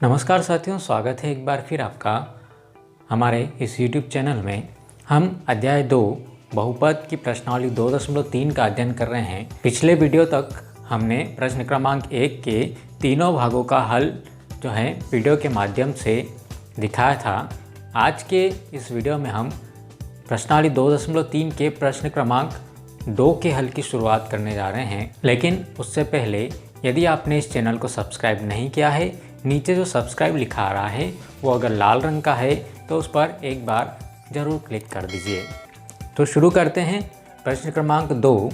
नमस्कार साथियों, स्वागत है एक बार फिर आपका हमारे इस YouTube चैनल में। हम अध्याय 2 बहुपद की प्रश्नावली 2.3 का अध्ययन कर रहे हैं। पिछले वीडियो तक हमने प्रश्न क्रमांक 1 के तीनों भागों का हल जो है वीडियो के माध्यम से दिखाया था। आज के इस वीडियो में हम प्रश्नावली 2.3 के प्रश्न क्रमांक 2 के हल की शुरुआत करने जा रहे हैं। लेकिन उससे पहले यदि आपने इस चैनल को सब्सक्राइब नहीं किया है, नीचे जो सब्सक्राइब लिखा आ रहा है वो अगर लाल रंग का है तो उस पर एक बार ज़रूर क्लिक कर दीजिए। तो शुरू करते हैं प्रश्न क्रमांक 2,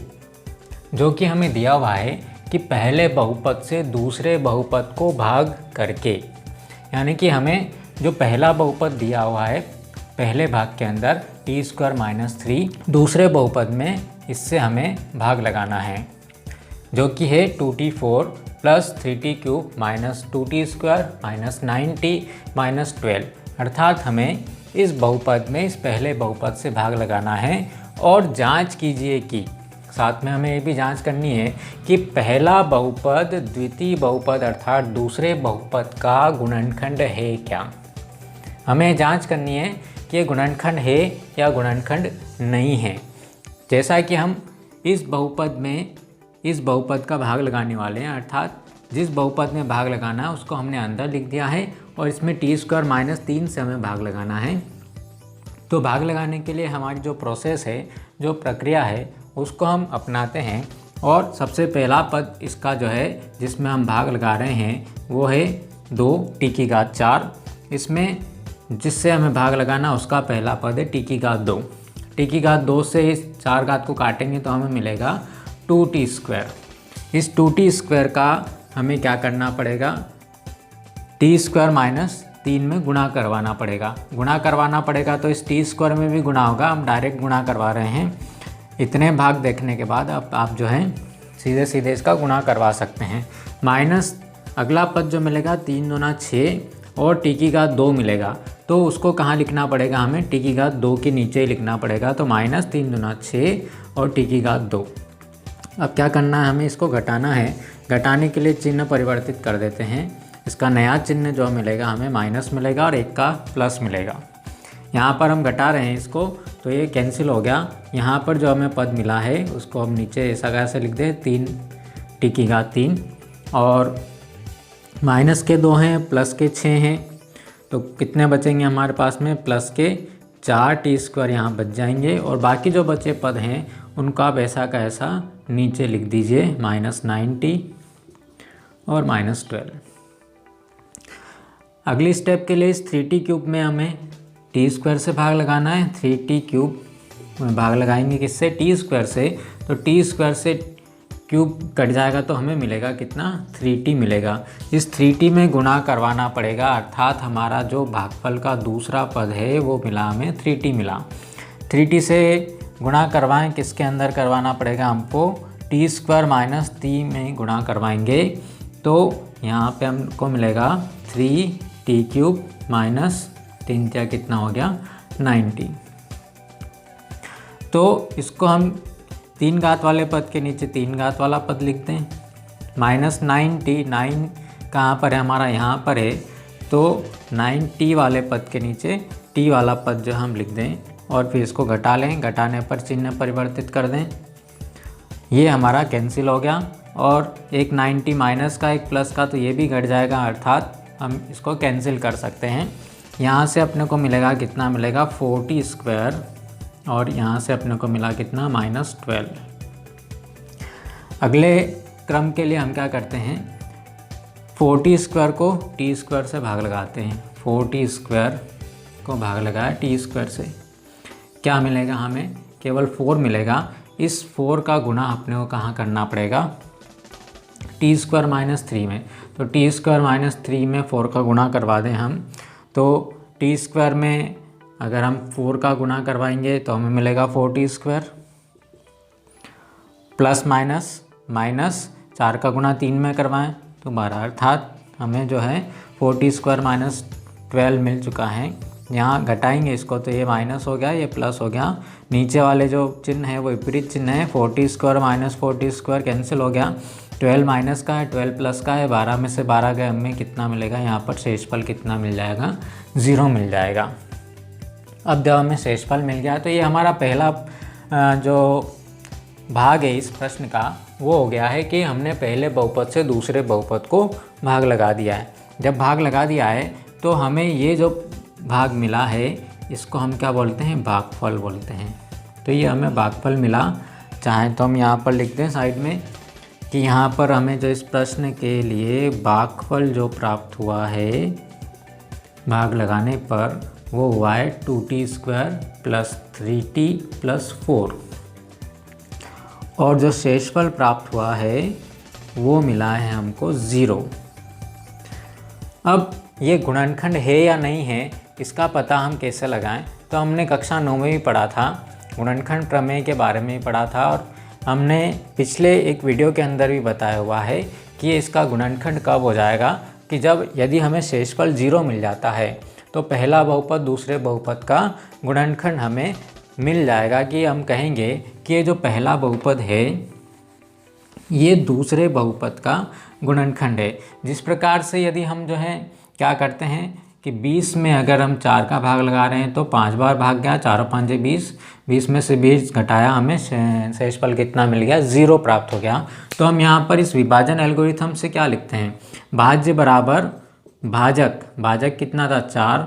जो कि हमें दिया हुआ है कि पहले बहुपद से दूसरे बहुपद को भाग करके, यानी कि हमें जो पहला बहुपद दिया हुआ है पहले भाग के अंदर t² - 3, दूसरे बहुपद में इससे हमें भाग लगाना है जो कि है 2t4 + 3t³ - 2t² - 9t - 12। अर्थात हमें इस बहुपद में इस पहले बहुपद से भाग लगाना है। और जांच कीजिए कि साथ में हमें ये भी जांच करनी है कि पहला बहुपद द्वितीय बहुपद अर्थात दूसरे बहुपद का गुणनखंड है क्या। हमें जांच करनी है कि ये गुणनखंड है या गुणनखंड नहीं है। जैसा कि हम इस बहुपद का भाग लगाने वाले हैं, अर्थात जिस बहुपद में भाग लगाना है उसको हमने अंदर लिख दिया है और इसमें t² - 3 से हमें भाग लगाना है। तो भाग लगाने के लिए हमारी जो प्रोसेस है, जो प्रक्रिया है, उसको हम अपनाते हैं। और सबसे पहला पद इसका जो है जिसमें हम भाग लगा रहे हैं वो है 2t4। इसमें जिससे हमें भाग लगाना उसका पहला पद है t2। t2 से इस 4 घात को काटेंगे तो हमें मिलेगा 2t²। इस 2t² का हमें क्या करना पड़ेगा, t² - 3 में गुणा करवाना पड़ेगा। तो इस t² में भी गुणा होगा, हम डायरेक्ट गुणा करवा रहे हैं। इतने भाग देखने के बाद अब आप जो है सीधे सीधे इसका गुणा करवा सकते हैं। माइनस अगला पद जो मिलेगा 3 दूना 6 और t2 मिलेगा, तो उसको कहाँ लिखना पड़ेगा, हमें t2 के नीचे ही लिखना पड़ेगा। तो -3 दूना 6 और t2। अब क्या करना है, हमें इसको घटाना है। घटाने के लिए चिन्ह परिवर्तित कर देते हैं। इसका नया चिन्ह जो मिलेगा हमें माइनस मिलेगा और एक का प्लस मिलेगा। यहाँ पर हम घटा रहे हैं इसको, तो ये कैंसिल हो गया। यहाँ पर जो हमें पद मिला है उसको हम नीचे ऐसा कैसे लिख दें, 3 t3 और माइनस के 2 हैं, प्लस के 6 हैं, तो कितने बचेंगे हमारे पास में, प्लस के 4 t² यहाँ बच जाएंगे। और बाकी जो बचे पद हैं उनका आप ऐसा का ऐसा नीचे लिख दीजिए, -9t और -12। अगली स्टेप के लिए इस 3t³ में हमें t² से भाग लगाना है। 3t³ में भाग लगाएंगे किससे, t² से। तो t² से क्यूब कट जाएगा तो हमें मिलेगा कितना, 3t मिलेगा। इस 3t में गुणा करवाना पड़ेगा, अर्थात हमारा जो भागफल का दूसरा पद है वो मिला हमें 3t मिला। 3t से गुणा करवाएं, किसके अंदर करवाना पड़ेगा हमको, t² - 3 में गुणा करवाएंगे। तो यहाँ पे हमको मिलेगा 3t³ - 3 क्या कितना हो गया, 9t। तो इसको हम 3 घात वाले पद के नीचे 3 घात वाला पद लिखते हैं। -9t, 9 कहाँ पर है हमारा, यहाँ पर है। तो 9t वाले पद के नीचे t वाला पद जो हम लिख दें और फिर इसको घटा लें। घटाने पर चिन्ह परिवर्तित कर दें, ये हमारा कैंसिल हो गया। और एक 9t माइनस का एक प्लस का, तो ये भी घट जाएगा, अर्थात हम इसको कैंसिल कर सकते हैं। यहाँ से अपने को मिलेगा कितना, मिलेगा 4t² और यहाँ से अपने को मिला कितना, -12। अगले क्रम के लिए हम क्या करते हैं, 4t² को t² से भाग लगाते हैं। 4t² को भाग लगाया t² से, क्या मिलेगा हमें, केवल 4 मिलेगा। इस 4 का गुणा अपने को कहाँ करना पड़ेगा, t² - 3 में। तो t² - 3 में 4 का गुणा करवा दें हम, तो t² में अगर हम 4 का गुणा करवाएंगे तो हमें मिलेगा 4t² प्लस माइनस 4 का गुणा 3 में करवाएं तो 12, अर्थात हमें जो है 4t² - 12 मिल चुका है। यहाँ घटाएंगे इसको तो ये माइनस हो गया, ये प्लस हो गया। नीचे वाले जो चिन्ह है वो विपरीत चिन्ह है, 4t² - 4t² कैंसिल हो गया। 12 माइनस का है, 12 प्लस का है, 12 में से 12 गए, हमें कितना मिलेगा यहाँ पर शेषफल कितना मिल जाएगा, 0 मिल जाएगा। अब जब हमें शेषफल मिल गया तो ये हमारा पहला जो भाग है इस प्रश्न का वो हो गया है कि हमने पहले बहुपद से दूसरे बहुपद को भाग लगा दिया है। जब भाग लगा दिया है तो हमें ये जो भाग मिला है इसको हम क्या बोलते हैं, भागफल बोलते हैं। तो ये हमें भागफल मिला। चाहे तो हम यहाँ पर लिखते हैं साइड में कि यहाँ पर हमें जो इस प्रश्न के लिए भागफल जो प्राप्त हुआ है भाग लगाने पर वो हुआ है 2t² + 3t + 4, और जो शेषफल प्राप्त हुआ है वो मिला है हमको 0। अब ये गुणनखंड है या नहीं है इसका पता हम कैसे लगाएं, तो हमने कक्षा 9 में भी पढ़ा था, गुणनखंड प्रमेय के बारे में भी पढ़ा था, और हमने पिछले एक वीडियो के अंदर भी बताया हुआ है कि इसका गुणनखंड कब हो जाएगा कि जब यदि हमें शेषफल 0 मिल जाता है तो पहला बहुपद दूसरे बहुपद का गुणनखंड हमें मिल जाएगा, कि हम कहेंगे कि ये जो पहला बहुपद है ये दूसरे बहुपद का गुणनखंड है। जिस प्रकार से यदि हम जो है क्या करते हैं कि 20 में अगर हम 4 का भाग लगा रहे हैं तो 5 बार भाग गया, 4 और 5 20, 20 में से 20 घटाया, हमें शेषफल कितना मिल गया, 0 प्राप्त हो गया। तो हम यहाँ पर इस विभाजन एल्गोरिथम से क्या लिखते हैं, भाज्य बराबर भाजक, भाजक कितना था 4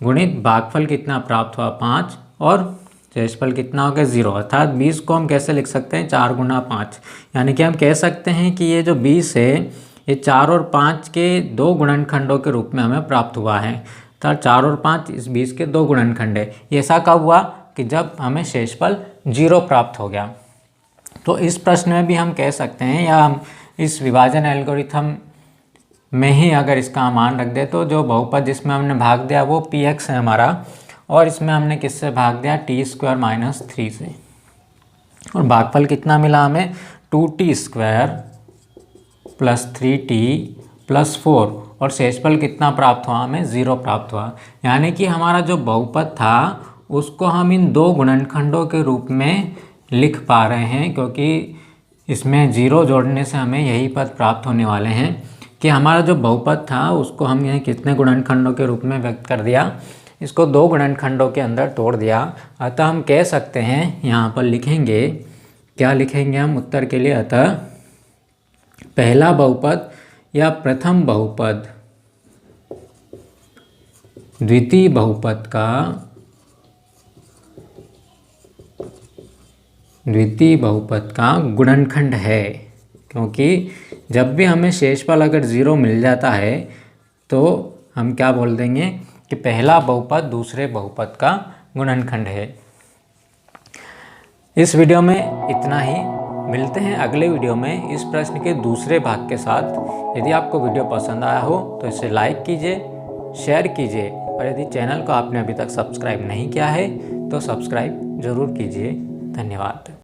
गुणित भागफल कितना प्राप्त हुआ 5 और शेषफल कितना हो गया 0। अर्थात 20 को हम कैसे लिख सकते हैं, 4 × 5, यानी कि हम कह सकते हैं कि ये जो 20 है ये 4 और 5 के 2 गुणनखंडों के रूप में हमें प्राप्त हुआ है। अर्थात 4 और 5 इस 20 के 2 गुणनखंड है। ये ऐसा कब हुआ कि जब हमें शेषफल 0 प्राप्त हो गया। तो इस प्रश्न में भी हम कह सकते हैं, या हम इस विभाजन एल्गोरिथम में ही अगर इसका मान रख दे तो जो बहुपद जिसमें हमने भाग दिया वो px है हमारा, और इसमें हमने किससे भाग दिया, t² - 3 से, और भागफल कितना मिला हमें 2t² + 3t + 4, और शेषफल कितना प्राप्त हुआ हमें 0 प्राप्त हुआ। यानी कि हमारा जो बहुपद था उसको हम इन 2 गुणनखंडों के रूप में लिख पा रहे हैं, क्योंकि इसमें 0 जोड़ने से हमें यही पद प्राप्त होने वाले हैं कि हमारा जो बहुपद था उसको हम यहाँ कितने गुणनखंडों के रूप में व्यक्त कर दिया, इसको 2 गुणनखंडों के अंदर तोड़ दिया। अतः हम कह सकते हैं, यहाँ पर लिखेंगे, क्या लिखेंगे हम उत्तर के लिए, अतः पहला बहुपद या प्रथम बहुपद द्वितीय बहुपद का गुणनखंड है। क्योंकि जब भी हमें शेषफल अगर 0 मिल जाता है तो हम क्या बोल देंगे कि पहला बहुपद दूसरे बहुपद का गुणनखंड है। इस वीडियो में इतना ही, मिलते हैं अगले वीडियो में इस प्रश्न के दूसरे भाग के साथ। यदि आपको वीडियो पसंद आया हो तो इसे लाइक कीजिए, शेयर कीजिए, और यदि चैनल को आपने अभी तक सब्सक्राइब नहीं किया है तो सब्सक्राइब जरूर कीजिए। धन्यवाद।